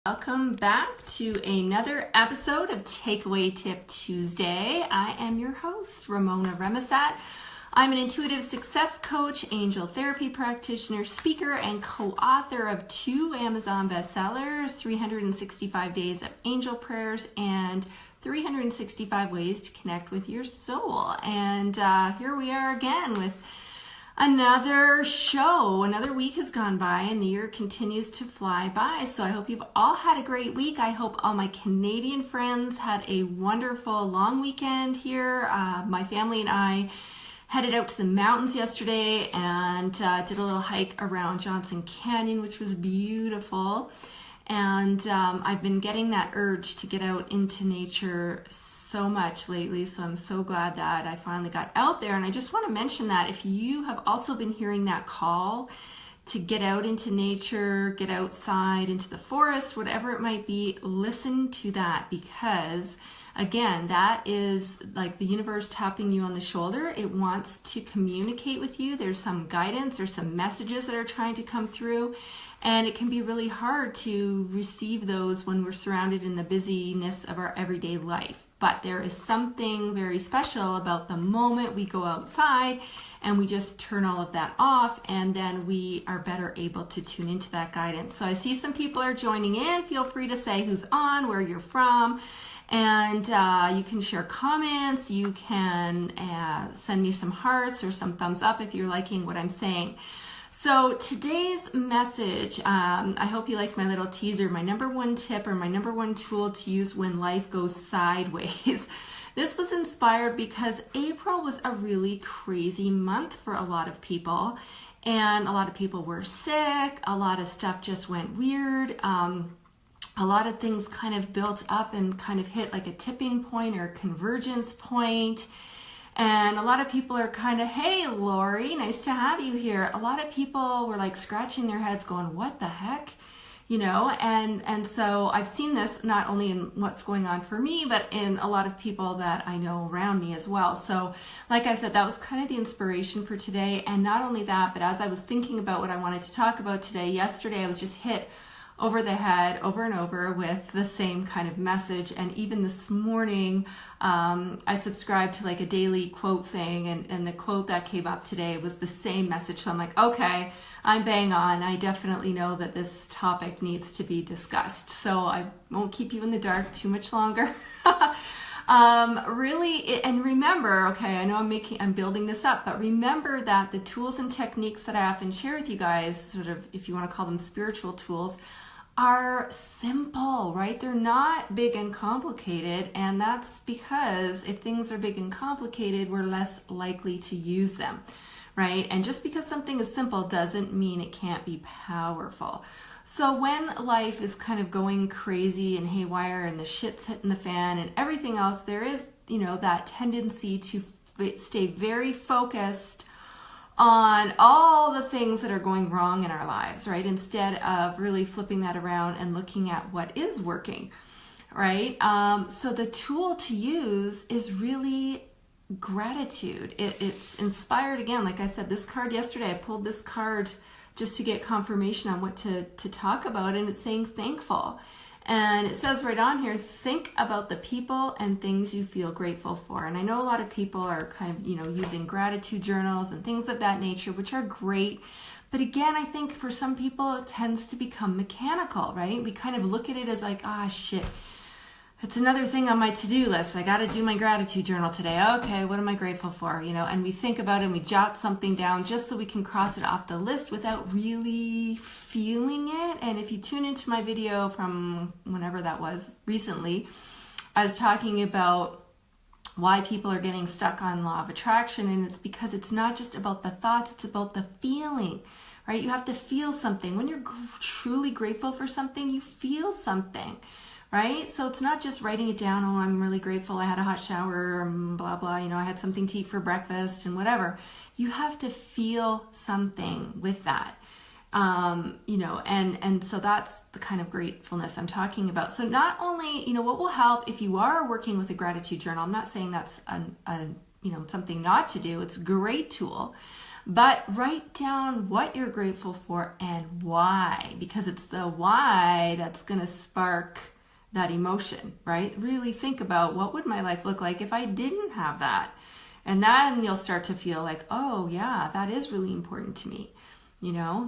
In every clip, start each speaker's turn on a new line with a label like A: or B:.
A: Welcome back to another episode of Takeaway Tip Tuesday. I am your host, Ramona Remisat. I'm an intuitive success coach, angel therapy practitioner, speaker, and co-author of 2 Amazon bestsellers, 365 Days of Angel Prayers, and 365 Ways to Connect with Your Soul. And here we are again with another show. Another week has gone by and the year continues to fly by. So I hope you've all had a great week. I hope all my Canadian friends had a wonderful long weekend here. My family and I headed out to the mountains yesterday and did a little hike around Johnson Canyon, which was beautiful. And I've been getting that urge to get out into nature so much lately, so I'm so glad that I finally got out there. And I just want to mention that if you have also been hearing that call to get out into nature, get outside into the forest, whatever it might be, listen to that, because again, that is like the universe tapping you on the shoulder. It wants to communicate with you. There's some guidance or some messages that are trying to come through, and it can be really hard to receive those when we're surrounded in the busyness of our everyday life. But there is something very special about the moment we go outside and we just turn all of that off, and then we are better able to tune into that guidance. So I see some people are joining in. Feel free to say who's on, where you're from, and you can share comments. You can send me some hearts or some thumbs up if you're liking what I'm saying. So today's message, I hope you like my little teaser, my number one tip or my number one tool to use when life goes sideways. This was inspired because April was a really crazy month for a lot of people, and a lot of people were sick, a lot of stuff just went weird, a lot of things kind of built up and kind of hit like a tipping point or a convergence point. And a lot of people are kind of, hey, Lori, nice to have you here. A lot of people were like scratching their heads going, what the heck? You know, and so I've seen this not only in what's going on for me, but in a lot of people that I know around me as well. So like I said, that was kind of the inspiration for today. And not only that, but as I was thinking about what I wanted to talk about today, yesterday I was just hit over the head over and over with the same kind of message. And even this morning, I subscribed to like a daily quote thing, and the quote that came up today was the same message. So I'm like, okay, I'm bang on. I definitely know that this topic needs to be discussed. So I won't keep you in the dark too much longer. And remember, okay, I know I'm building this up, but remember that the tools and techniques that I often share with you guys, sort of, if you want to call them spiritual tools, are simple, right? They're not big and complicated, and that's because if things are big and complicated, we're less likely to use them, right? And just because something is simple doesn't mean it can't be powerful. So when life is kind of going crazy and haywire and the shit's hitting the fan and everything else, there is, you know, that tendency to stay very focused on all the things that are going wrong in our lives, right? Instead of really flipping that around and looking at what is working, right? So the tool to use is really gratitude. It's inspired, again, like I said, this card yesterday, I pulled this card just to get confirmation on what to talk about, and it's saying thankful. And it says right on here, think about the people and things you feel grateful for. And I know a lot of people are kind of, you know, using gratitude journals and things of that nature, which are great. But again, I think for some people, it tends to become mechanical, right? We kind of look at it as like, ah, shit, it's another thing on my to-do list. I got to do my gratitude journal today. Okay, what am I grateful for? You know, and we think about it and we jot something down just so we can cross it off the list without really feeling it. And if you tune into my video from whenever that was recently, I was talking about why people are getting stuck on law of attraction. And it's because it's not just about the thoughts, it's about the feeling, right? You have to feel something. When you're truly grateful for something, you feel something. Right? So it's not just writing it down, oh, I'm really grateful I had a hot shower, blah, blah, you know, I had something to eat for breakfast and whatever. You have to feel something with that, you know, and so that's the kind of gratefulness I'm talking about. So not only, you know, what will help if you are working with a gratitude journal, I'm not saying that's you know, something not to do, it's a great tool. But write down what you're grateful for and why, because it's the why that's going to spark that emotion, right? Really think about, what would my life look like if I didn't have that? And then you'll start to feel like, oh yeah, that is really important to me.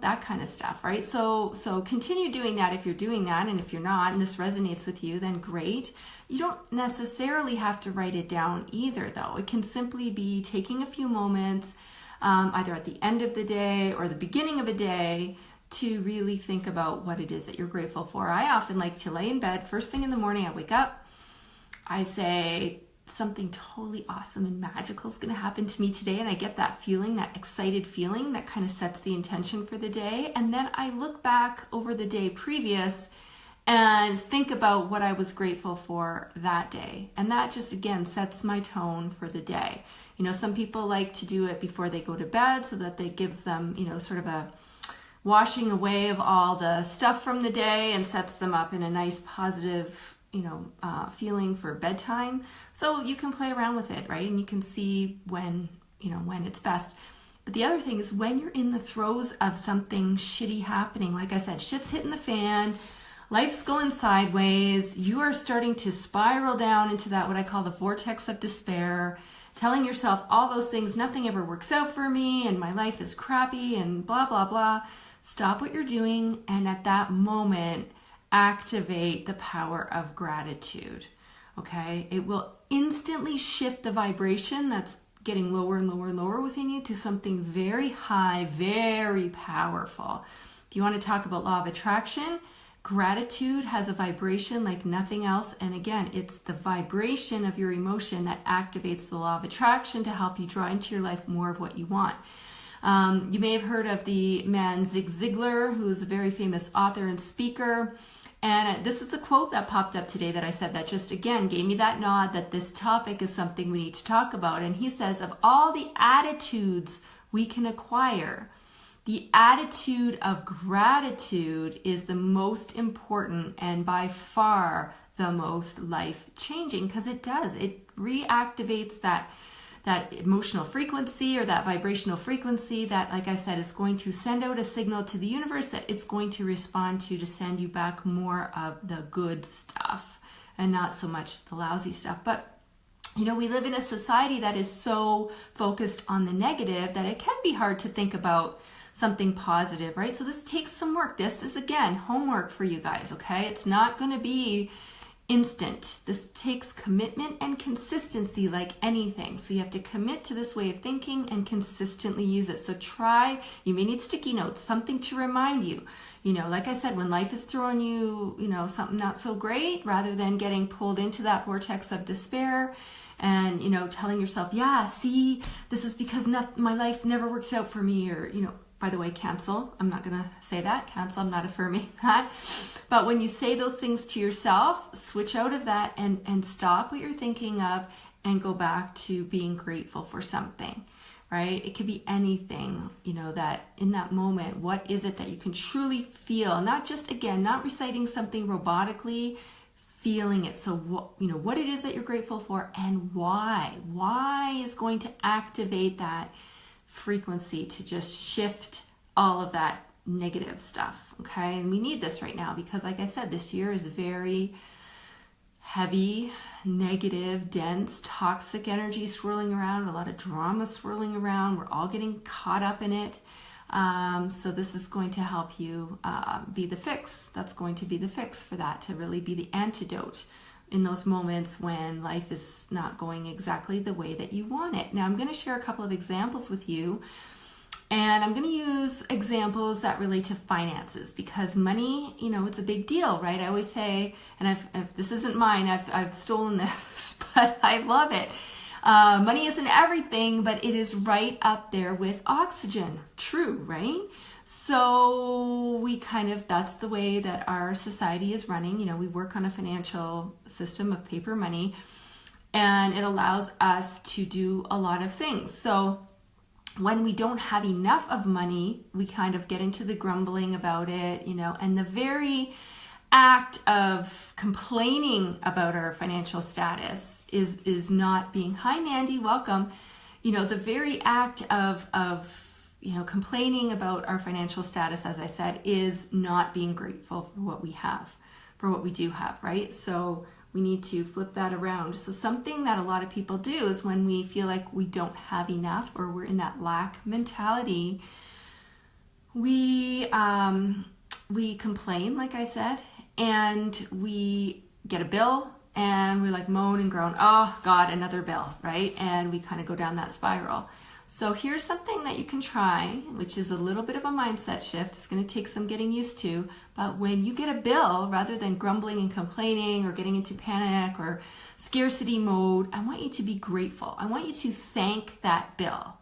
A: That kind of stuff, right? So continue doing that if you're doing that, and if you're not, and this resonates with you, then great. You don't necessarily have to write it down either, though. It can simply be taking a few moments, either at the end of the day or the beginning of a day, to really think about what it is that you're grateful for. I often like to lay in bed, first thing in the morning, I wake up, I say, something totally awesome and magical is going to happen to me today, and I get that feeling, that excited feeling that kind of sets the intention for the day. And then I look back over the day previous and think about what I was grateful for that day, and that just again sets my tone for the day. Some people like to do it before they go to bed, so that it gives them sort of a washing away of all the stuff from the day and sets them up in a nice positive feeling for bedtime. So you can play around with it, right? And you can see when it's best. But the other thing is, when you're in the throes of something shitty happening, like I said, shit's hitting the fan, life's going sideways, you are starting to spiral down into that, what I call the vortex of despair, telling yourself all those things, nothing ever works out for me, and my life is crappy, and blah, blah, blah. Stop what you're doing, and at that moment, activate the power of gratitude, okay? It will instantly shift the vibration that's getting lower and lower and lower within you to something very high, very powerful. If you want to talk about law of attraction, gratitude has a vibration like nothing else. And again, it's the vibration of your emotion that activates the law of attraction to help you draw into your life more of what you want. You may have heard of the man Zig Ziglar, who's a very famous author and speaker. And this is the quote that popped up today that I said that just again gave me that nod that this topic is something we need to talk about. And he says, of all the attitudes we can acquire, the attitude of gratitude is the most important and by far the most life-changing, because it does. It reactivates that emotional frequency or that vibrational frequency that, like I said, is going to send out a signal to the universe that it's going to respond to send you back more of the good stuff and not so much the lousy stuff. But we live in a society that is so focused on the negative that it can be hard to think about something positive, right? So this takes some work. This is, again, homework for you guys, okay? It's not going to be instant. This takes commitment and consistency like anything. So you have to commit to this way of thinking and consistently use it. So you may need sticky notes, something to remind you. Like I said, when life is throwing you, something not so great, rather than getting pulled into that vortex of despair and, telling yourself, yeah, see, this is because my life never works out for me, or, by the way, cancel. I'm not going to say that. Cancel. I'm not affirming that. But when you say those things to yourself, switch out of that and stop what you're thinking of and go back to being grateful for something, right? It could be anything, that in that moment, what is it that you can truly feel? Not just, again, not reciting something robotically, feeling it. So what it is that you're grateful for and why. Why is going to activate that frequency to just shift all of that negative stuff, okay? And we need this right now because, like I said, this year is very heavy, negative, dense, toxic energy swirling around, a lot of drama swirling around. We're all getting caught up in it. So this is going to help you be the fix. That's going to be the fix for that, to really be the antidote in those moments when life is not going exactly the way that you want it. Now I'm going to share a couple of examples with you, and I'm going to use examples that relate to finances, because money, it's a big deal, right? I always say, and this isn't mine, I've stolen this, but I love it. Money isn't everything, but it is right up there with oxygen. True, right? So that's the way that our society is running. We work on a financial system of paper money, and it allows us to do a lot of things. So when we don't have enough of money, we kind of get into the grumbling about it, and the very act of complaining about our financial status is not being, hi Mandy, welcome. The very act of complaining about our financial status, as I said, is not being grateful for what we have, for what we do have, right? So we need to flip that around. So something that a lot of people do is when we feel like we don't have enough or we're in that lack mentality, we complain, like I said, and we get a bill and we like moan and groan, oh God, another bill, right? And we kind of go down that spiral. So here's something that you can try, which is a little bit of a mindset shift. It's going to take some getting used to, but when you get a bill, rather than grumbling and complaining or getting into panic or scarcity mode, I want you to be grateful. I want you to thank that bill,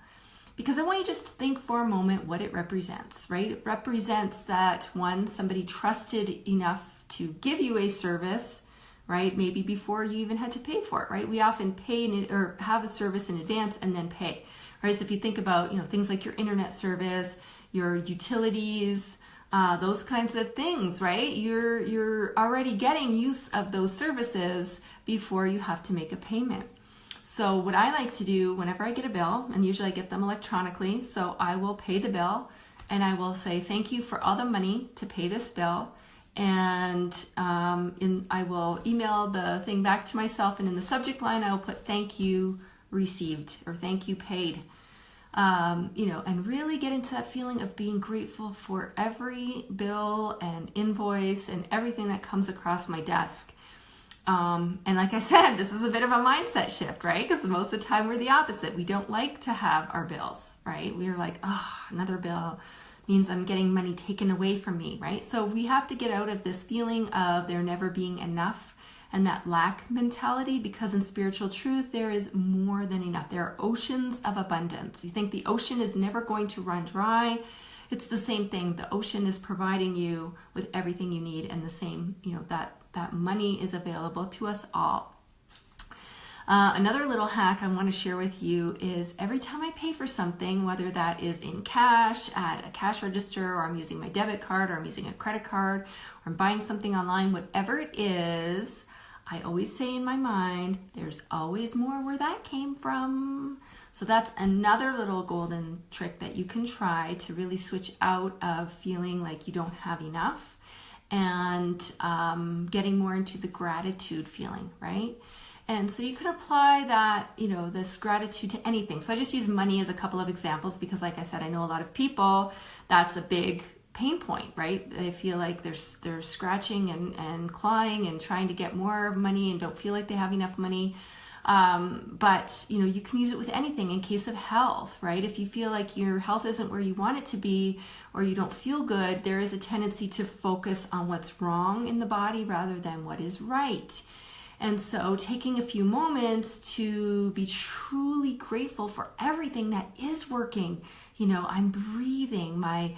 A: because I want you just to think for a moment what it represents, right? It represents that, one, somebody trusted enough to give you a service, right? Maybe before you even had to pay for it, right? We often pay or have a service in advance and then pay. Right, so if you think about, things like your internet service, your utilities, those kinds of things, right? You're already getting use of those services before you have to make a payment. So what I like to do whenever I get a bill, and usually I get them electronically, so I will pay the bill and I will say, thank you for all the money to pay this bill. And I will email the thing back to myself, and in the subject line, I will put thank you received or thank you paid. And really get into that feeling of being grateful for every bill and invoice and everything that comes across my desk. And like I said, this is a bit of a mindset shift, right? Because most of the time we're the opposite. We don't like to have our bills, right? We're like, oh, another bill means I'm getting money taken away from me, right? So we have to get out of this feeling of there never being enough and that lack mentality, because in spiritual truth, there is more than enough. There are oceans of abundance. You think the ocean is never going to run dry. It's the same thing. The ocean is providing you with everything you need, and the same, that money is available to us all. Another little hack I want to share with you is every time I pay for something, whether that is in cash at a cash register, or I'm using my debit card, or I'm using a credit card, or I'm buying something online, whatever it is, I always say in my mind, there's always more where that came from. So that's another little golden trick that you can try to really switch out of feeling like you don't have enough and getting more into the gratitude feeling, right? And so you can apply that, this gratitude to anything. So I just use money as a couple of examples because, like I said, I know a lot of people, that's a big pain point, right? They feel like they're scratching and clawing and trying to get more money and don't feel like they have enough money. But you can use it with anything in case of health, right? If you feel like your health isn't where you want it to be, or you don't feel good, there is a tendency to focus on what's wrong in the body rather than what is right. And so taking a few moments to be truly grateful for everything that is working. I'm breathing, my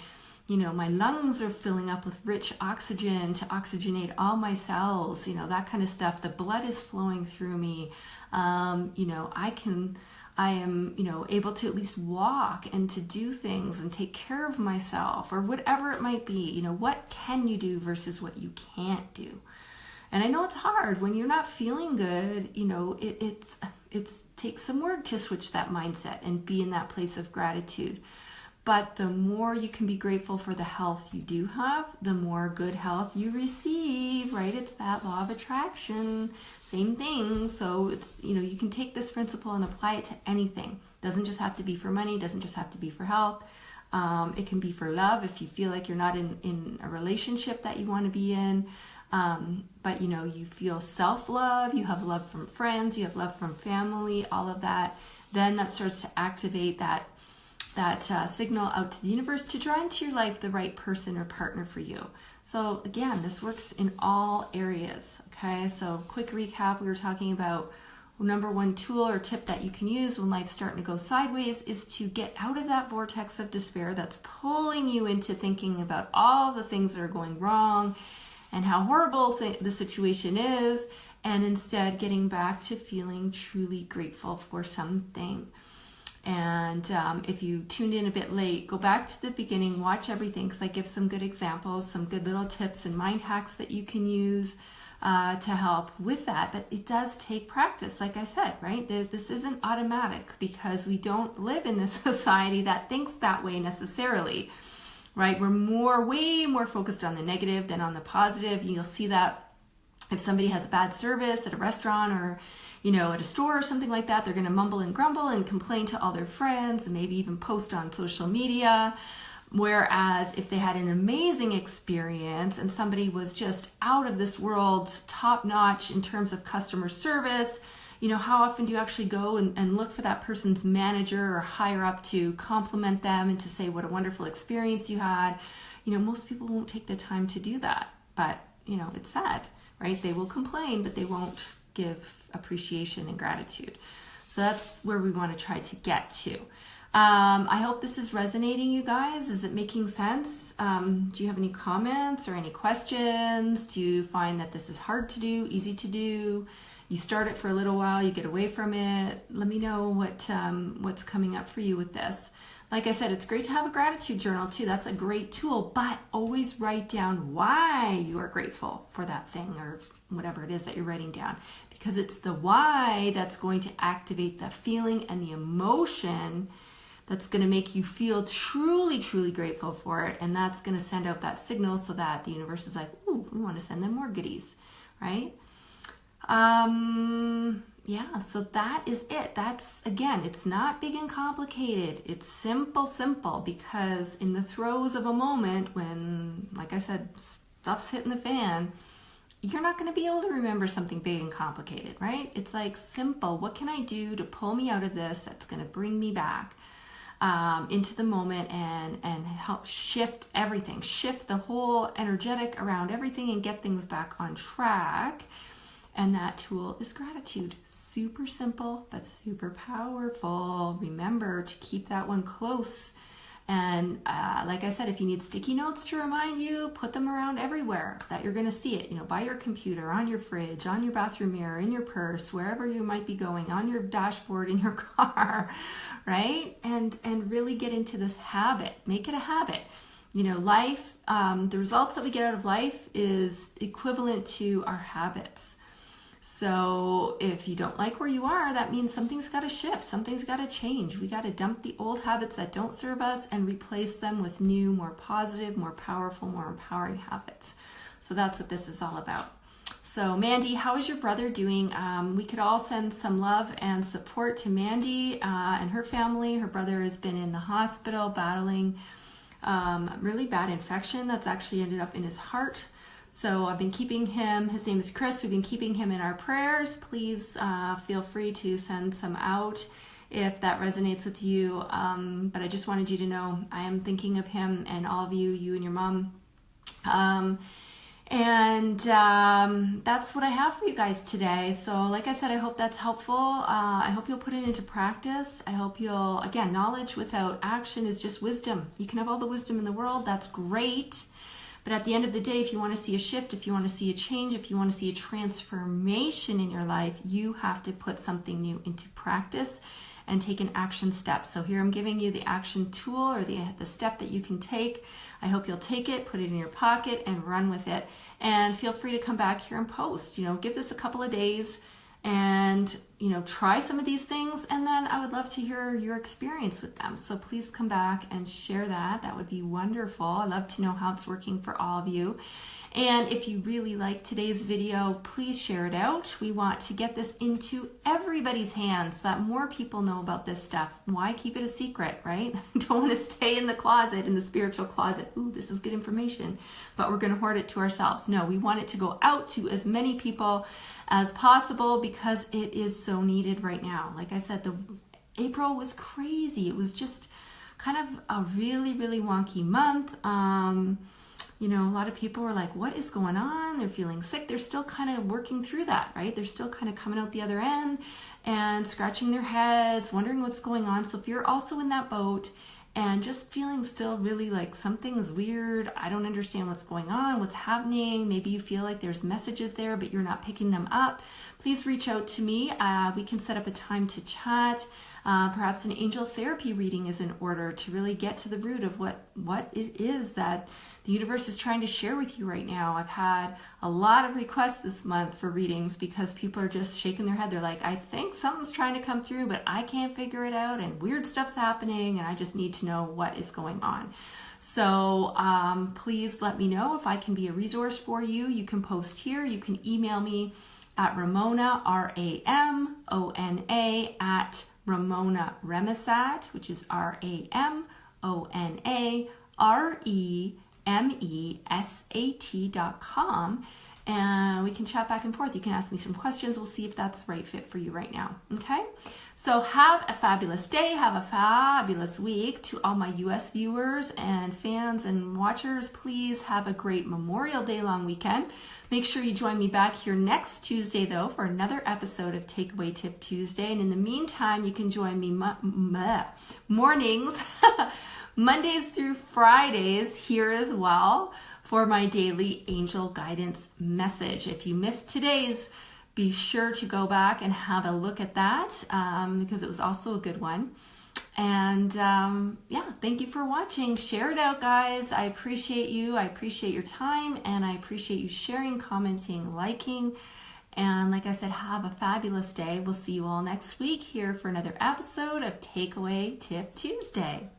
A: lungs are filling up with rich oxygen to oxygenate all my cells, that kind of stuff. The blood is flowing through me. I am able to at least walk and to do things and take care of myself, or whatever it might be. What can you do versus what you can't do? And I know it's hard when you're not feeling good. It takes some work to switch that mindset and be in that place of gratitude. But the more you can be grateful for the health you do have, the more good health you receive, right? It's that law of attraction, same thing. So it's, you can take this principle and apply it to anything. Doesn't just have to be for money, doesn't just have to be for health. It can be for love if you feel like you're not in a relationship that you want to be in. But you feel self-love, you have love from friends, you have love from family, all of that. Then that starts to activate that signal out to the universe to draw into your life the right person or partner for you. So again, this works in all areas. Okay, so quick recap, we were talking about number one tool or tip that you can use when life's starting to go sideways is to get out of that vortex of despair that's pulling you into thinking about all the things that are going wrong and how horrible the situation is, and instead getting back to feeling truly grateful for something. And if you tuned in a bit late, go back to the beginning, watch everything, because I give some good examples, some good little tips and mind hacks that you can use to help with that. But it does take practice, like I said, right? This isn't automatic because we don't live in a society that thinks that way necessarily, right? We're way more focused on the negative than on the positive. You'll see that if somebody has bad service at a restaurant or, at a store or something like that, they're going to mumble and grumble and complain to all their friends and maybe even post on social media. Whereas if they had an amazing experience and somebody was just out of this world, top notch in terms of customer service, how often do you actually go and look for that person's manager or higher up to compliment them and to say what a wonderful experience you had? Most people won't take the time to do that, but it's sad, right? They will complain, but they won't give appreciation and gratitude. So that's where we want to try to get to. I hope this is resonating, you guys. Is it making sense? Do you have any comments or any questions? Do you find that this is hard to do, easy to do? You start it for a little while, you get away from it. Let me know what's coming up for you with this. Like I said, it's great to have a gratitude journal too. That's a great tool, but always write down why you are grateful for that thing or whatever it is that you're writing down, because it's the why that's going to activate the feeling and the emotion that's going to make you feel truly, truly grateful for it. And that's going to send out that signal so that the universe is like, ooh, we want to send them more goodies, right? Yeah, so that is it. That's, again, it's not big and complicated. It's simple, because in the throes of a moment when, like I said, stuff's hitting the fan, you're not going to be able to remember something big and complicated, right? It's like simple. What can I do to pull me out of this that's going to bring me back into the moment and help shift everything, shift the whole energetic around everything and get things back on track? And that tool is gratitude. Super simple, but super powerful. Remember to keep that one close. And like I said, if you need sticky notes to remind you, put them around everywhere that you're going to see it, by your computer, on your fridge, on your bathroom mirror, in your purse, wherever you might be going, on your dashboard, in your car, right? And really get into this habit. Make it a habit. Life, the results that we get out of life is equivalent to our habits. So if you don't like where you are, that means something's got to shift, something's got to change. We got to dump the old habits that don't serve us and replace them with new, more positive, more powerful, more empowering habits. So that's what this is all about. So Mandy, how is your brother doing? We could all send some love and support to Mandy and her family. Her brother has been in the hospital battling really bad infection that's actually ended up in his heart. So I've been keeping him, his name is Chris, we've been keeping him in our prayers. Please feel free to send some out if that resonates with you. But I just wanted you to know I am thinking of him and all of you, you and your mom. That's what I have for you guys today. So like I said, I hope that's helpful. I hope you'll put it into practice. I hope you'll, again, knowledge without action is just wisdom. You can have all the wisdom in the world, that's great. But at the end of the day, if you want to see a shift, if you want to see a change, if you want to see a transformation in your life, you have to put something new into practice and take an action step. So here I'm giving you the action tool or the step that you can take. I hope you'll take it, put it in your pocket and run with it. And feel free to come back here and post. Give this a couple of days and try some of these things, and then I would love to hear your experience with them. So please come back and share that. That would be wonderful. I'd love to know how it's working for all of you. And if you really like today's video, please share it out. We want to get this into everybody's hands so that more people know about this stuff. Why keep it a secret, right? Don't want to stay in the closet, in the spiritual closet. Ooh, this is good information, but we're going to hoard it to ourselves. No, we want it to go out to as many people as possible because it is so needed right now. Like I said, April was crazy. It was just kind of a really, really wonky month. A lot of people were like, what is going on? They're feeling sick. They're still kind of working through that, right? They're still kind of coming out the other end and scratching their heads, wondering what's going on. So if you're also in that boat and just feeling still really like something is weird, I don't understand what's going on, what's happening, maybe you feel like there's messages there, but you're not picking them up, please reach out to me. We can set up a time to chat. Perhaps an angel therapy reading is in order to really get to the root of what it is that the universe is trying to share with you right now. I've had a lot of requests this month for readings because people are just shaking their head. They're like, I think something's trying to come through, but I can't figure it out, and weird stuff's happening, and I just need to know what is going on. So please let me know if I can be a resource for you. You can post here. You can email me at Ramona, R-A-M-O-N-A, at Ramona Remesat, which is RAMONA-REMESAT.com. And we can chat back and forth. You can ask me some questions. We'll see if that's the right fit for you right now. Okay? So have a fabulous day. Have a fabulous week. To all my US viewers and fans and watchers, please have a great Memorial Day long weekend. Make sure you join me back here next Tuesday, though, for another episode of Takeaway Tip Tuesday. And in the meantime, you can join me mornings, Mondays through Fridays here as well, for my daily angel guidance message. If you missed today's, be sure to go back and have a look at that because it was also a good one. And yeah, thank you for watching. Share it out, guys. I appreciate you. I appreciate your time, and I appreciate you sharing, commenting, liking. And like I said, have a fabulous day. We'll see you all next week here for another episode of Takeaway Tip Tuesday.